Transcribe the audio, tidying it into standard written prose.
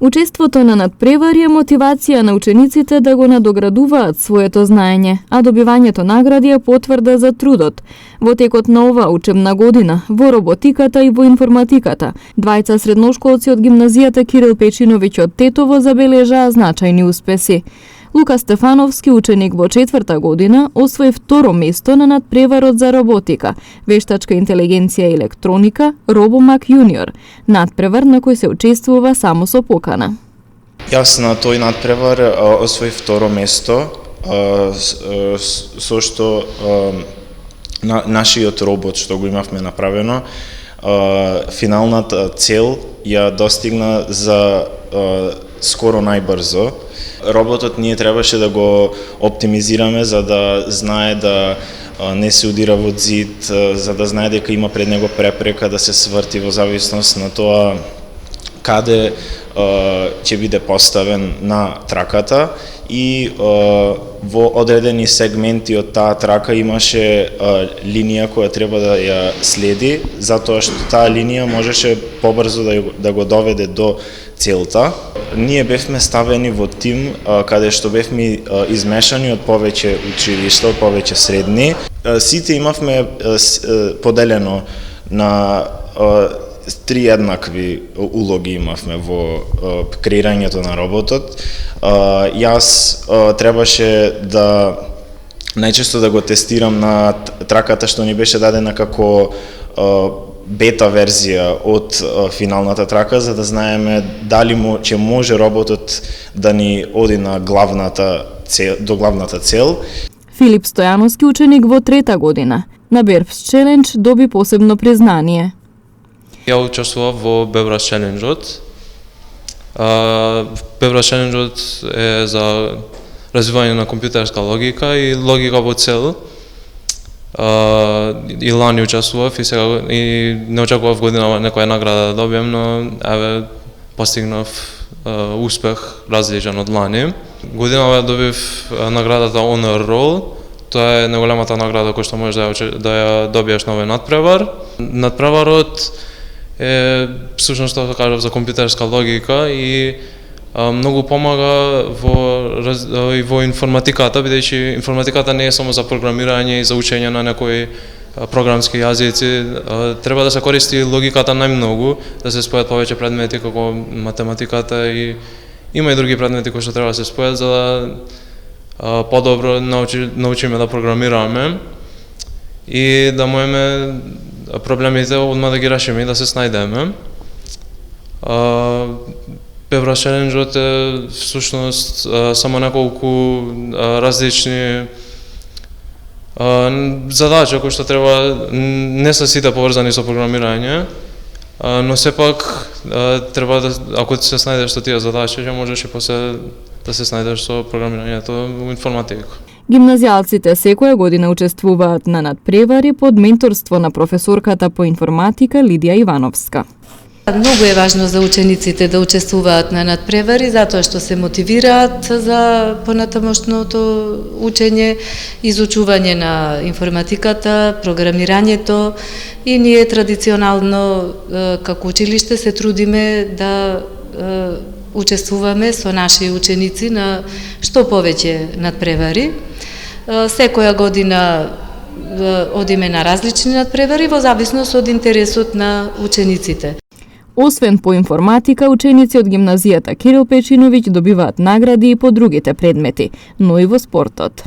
Учеството на надпревари е мотивација на учениците да го надоградуваат своето знаење, а добивањето награди е потврда за трудот. Во текот на оваа учебна година, во роботиката и во информатиката, двајца средношколци од гимназијата Кирил Печиновиќ од Тетово забележаа значајни успеси. Лука Стефановски, ученик во 4-та година, освои второ место на надпреварот за роботика, вештачка интелигенција и електроника, Робомак Јуниор, надпревар на кој се учествува само со покана. Јас на тој надпревар освои второ место, со што нашиот робот што го имавме направено, финалната цел ја достигна за скоро најбрзо. Роботот ние требаше да го оптимизираме за да знае да не се удира во зид, за да знае дека има пред него препрека да се сврти во зависност на тоа каде ќе биде поставен на траката и во одредени сегменти од таа трака имаше линија која треба да ја следи, затоа што таа линија можеше побрзо да го доведе до целта. Ние бевме ставени во тим каде што бевме измешани од повеќе училишта, од повеќе средни. Сите имавме поделено на три еднакви улоги имавме во креирањето на роботот. Јас требаше да најчесто да го тестирам на траката што ни беше дадена како бета верзија од финалната трака, за да знаеме дали ќе може роботот да ни оди на до главната цел. Филип Стојановски, ученик во 3-та година, на Бербс Челендж доби посебно признание. Ја учествував во Бебрас Челенджот. Бебрас Челенджот е за развивање на компјутерска логика и логика во цел. И лани учествував и сега и не очекував година некоја награда да добием, но еве постигнав успех различен од лани. Годинава добив наградата Honor Roll. Тоа е најголемата награда која што можеш да ја добиеш на овој надпревар. Надпреварот е всушност тоа кажав за компјутерска логика и многу помага во информатиката, бидејќи информатиката не е само за програмирање и за учење на некои програмски јазици. Треба да се користи логиката најмногу, да се спојат повеќе предмети како математиката и има и други предмети кои што треба да се спојат за да подобро научиме да програмираме и да можеме проблемите одма да ги решиме и да се снајдеме. Бебрас Челенджот е всушност само неколку различни задачи кои што треба, не се сите поврзани со програмирање, но сепак треба да, ако се снајдеш со тие задачи, ќе можеш и после да се снајдеш со програмирањето во информатика. Гимназијалците секоја година учествуваат на надпревари под менторство на професорката по информатика Лидија Ивановска. Многу е важно за учениците да учествуваат на надпревари, затоа што се мотивираат за понатамошното учење, изучување на информатиката, програмирањето и ние традиционално како училиште се трудиме да учествуваме со наши ученици на што повеќе надпревари. Секоја година одиме на различни надпревари во зависност од интересот на учениците. Освен по информатика, ученици од гимназијата Кирил Печиновиќ добиваат награди и по другите предмети, но и во спортот.